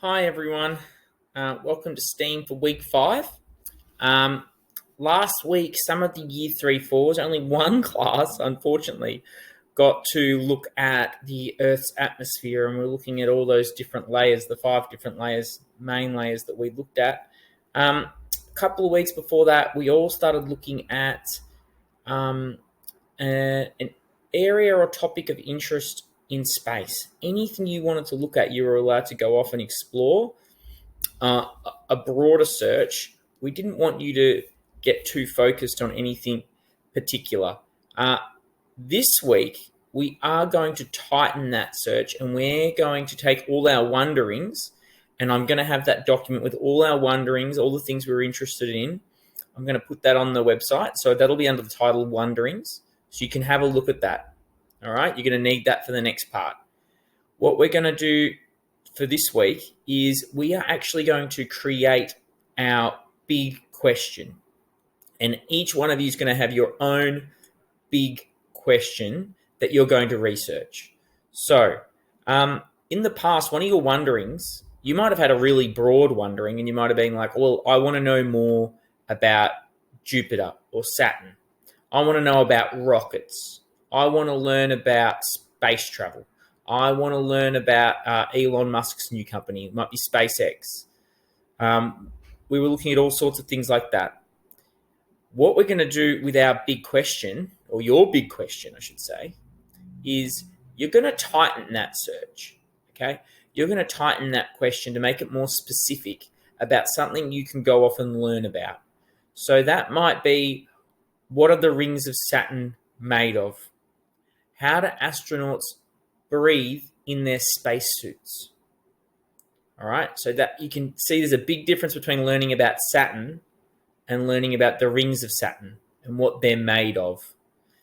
Hi everyone, welcome to STEAM for week 5. Um, Last week, some of the year 3/4s, only one class, unfortunately, got to look at the Earth's atmosphere, and we're looking at all those different layers, the 5 different layers, main layers that we looked at. A couple of weeks before that, we all started looking at um, an area or topic of interest in space. Anything you wanted to look at, you were allowed to go off and explore uh, a broader search. We didn't want you to get too focused on anything particular. Uh, this week, we are going to tighten that search, and we're going to take all our wonderings, and I'm going to have that document with all our wonderings, all the things we're interested in. I'm going to put that on the website, so that'll be under the title Wonderings, so you can have a look at that. All right, you're going to need that for the next part. What we're going to do for this week is we are actually going to create our big question. And each one of you is going to have your own big question that you're going to research. So, in the past, one of your wonderings, you might have had a really broad wondering, and you might have been like, well, I want to know more about Jupiter or Saturn. I want to know about rockets. I want to learn about space travel. I want to learn about Elon Musk's new company. It might be SpaceX. We were looking at all sorts of things like that. What we're going to do with our big question, or your big question, I should say, is you're going to tighten that search. Okay? You're going to tighten that question to make it more specific about something you can go off and learn about. So that might be, what are the rings of Saturn made of? How do astronauts breathe in their spacesuits? All right, so that you can see there's a big difference between learning about Saturn and learning about the rings of Saturn and what they're made of.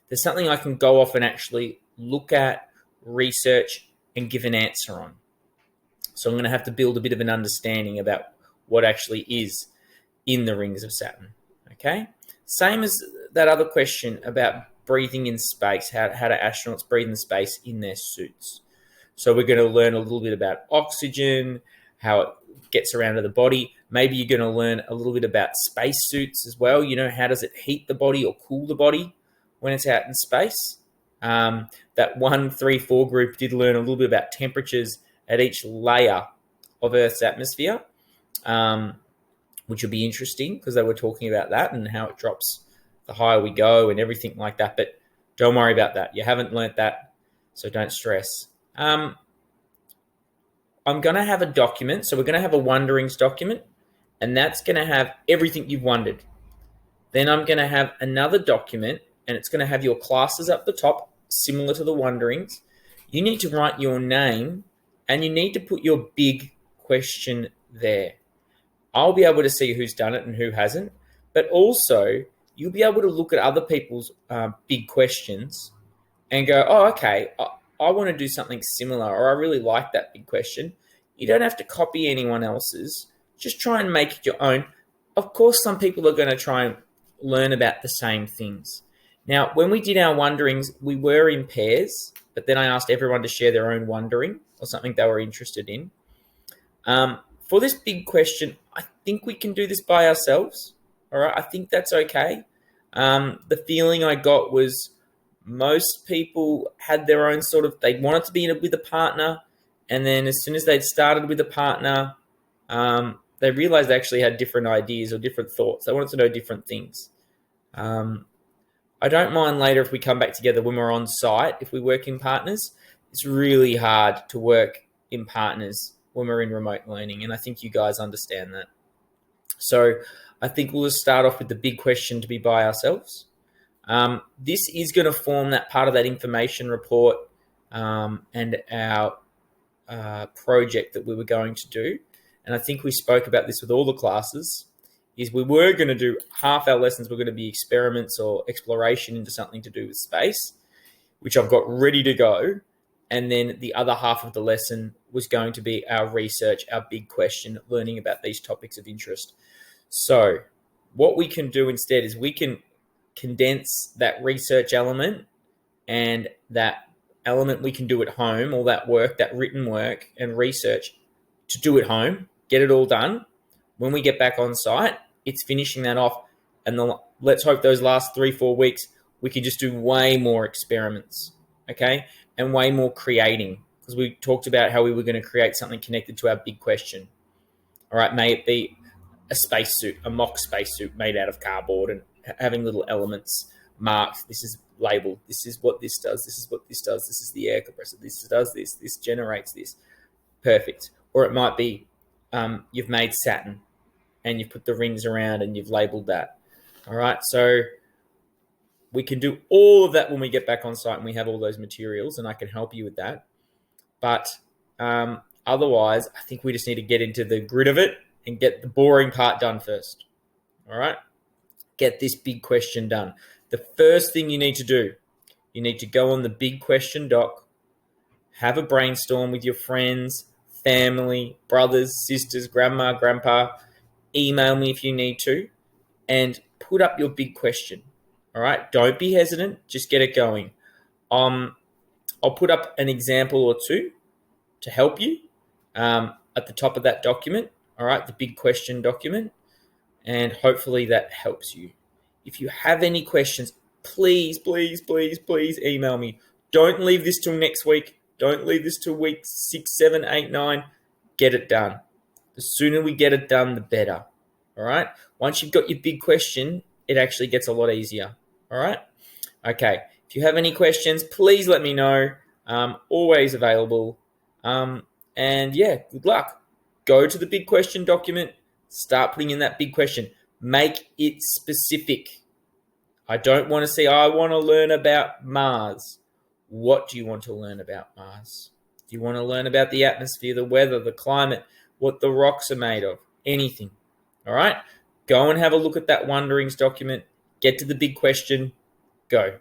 There's something I can go off and actually look at, research, and give an answer on. So I'm going to have to build a bit of an understanding about what actually is in the rings of Saturn. Okay, same as that other question about breathing in space. How do astronauts breathe in space in their suits? So we're going to learn a little bit about oxygen, how it gets around to the body. Maybe you're going to learn a little bit about spacesuits as well. You know, how does it heat the body or cool the body when it's out in space? That 1, 3, 4 group did learn a little bit about temperatures at each layer of Earth's atmosphere, which will be interesting because they were talking about that and how it drops the higher we go and everything like that. But don't worry about that. You haven't learnt that, so don't stress. I'm going to have a document. So we're going to have a wonderings document, and that's going to have everything you've wondered. Then I'm going to have another document, and it's going to have your classes up the top, similar to the wonderings. You need to write your name, and you need to put your big question there. I'll be able to see who's done it and who hasn't, but also you'll be able to look at other people's big questions and go, oh, okay, I want to do something similar, or I really like that big question. You don't have to copy anyone else's. Just try and make it your own. Of course, some people are going to try and learn about the same things. Now, when we did our wonderings, we were in pairs, but then I asked everyone to share their own wondering or something they were interested in. For this big question, I think we can do this by ourselves. All right, I think that's okay. The feeling I got was most people had their own sort of, they wanted to be with a partner, and then as soon as they'd started with a partner, they realized they actually had different ideas or different thoughts. They wanted to know different things. I don't mind later if we come back together when we're on site, if we work in partners. It's really hard to work in partners when we're in remote learning, and I think you guys understand that. So I think we'll just start off with the big question to be by ourselves. This is going to form that part of that information report and our project that we were going to do. And I think we spoke about this with all the classes, is we were going to do half our lessons were going to be experiments or exploration into something to do with space, which I've got ready to go. And then the other half of the lesson was going to be our research, our big question, learning about these topics of interest. So what we can do instead is we can condense that research element and that element we can do at home, all that work, that written work and research, to do at home, get it all done. When we get back on site, it's finishing that off. And let's hope those last 3-4 weeks, we can just do way more experiments, okay? And way more creating, because we talked about how we were going to create something connected to our big question. All right, may it be a spacesuit, a mock spacesuit made out of cardboard and having little elements marked. This is labeled. This is what this does. This is what this does. This is the air compressor. This does this. This generates this. Perfect. Or it might be you've made Saturn and you've put the rings around and you've labeled that. All right, so we can do all of that when we get back on site and we have all those materials, and I can help you with that. But otherwise, I think we just need to get into the grit of it and get the boring part done first. All right, get this big question done. The first thing you need to do, you need to go on the Big Question doc, have a brainstorm with your friends, family, brothers, sisters, grandma, grandpa. Email me if you need to, and put up your big question. All right, don't be hesitant. Just get it going. I'll put up an example or two to help you at the top of that document. All right, the big question document, and hopefully that helps you. If you have any questions, please, please, please, please email me. Don't leave this till next week. Don't leave this till week 6, 7, 8, 9. Get it done. The sooner we get it done, the better. All right? Once you've got your big question, it actually gets a lot easier. All right? Okay. If you have any questions, please let me know. Always available. And yeah, good luck. Go to the big question document. Start putting in that big question. Make it specific. I don't want to say, I want to learn about Mars. What do you want to learn about Mars? Do you want to learn about the atmosphere, the weather, the climate, what the rocks are made of? Anything. All right? Go and have a look at that Wonderings document. Get to the big question. Go.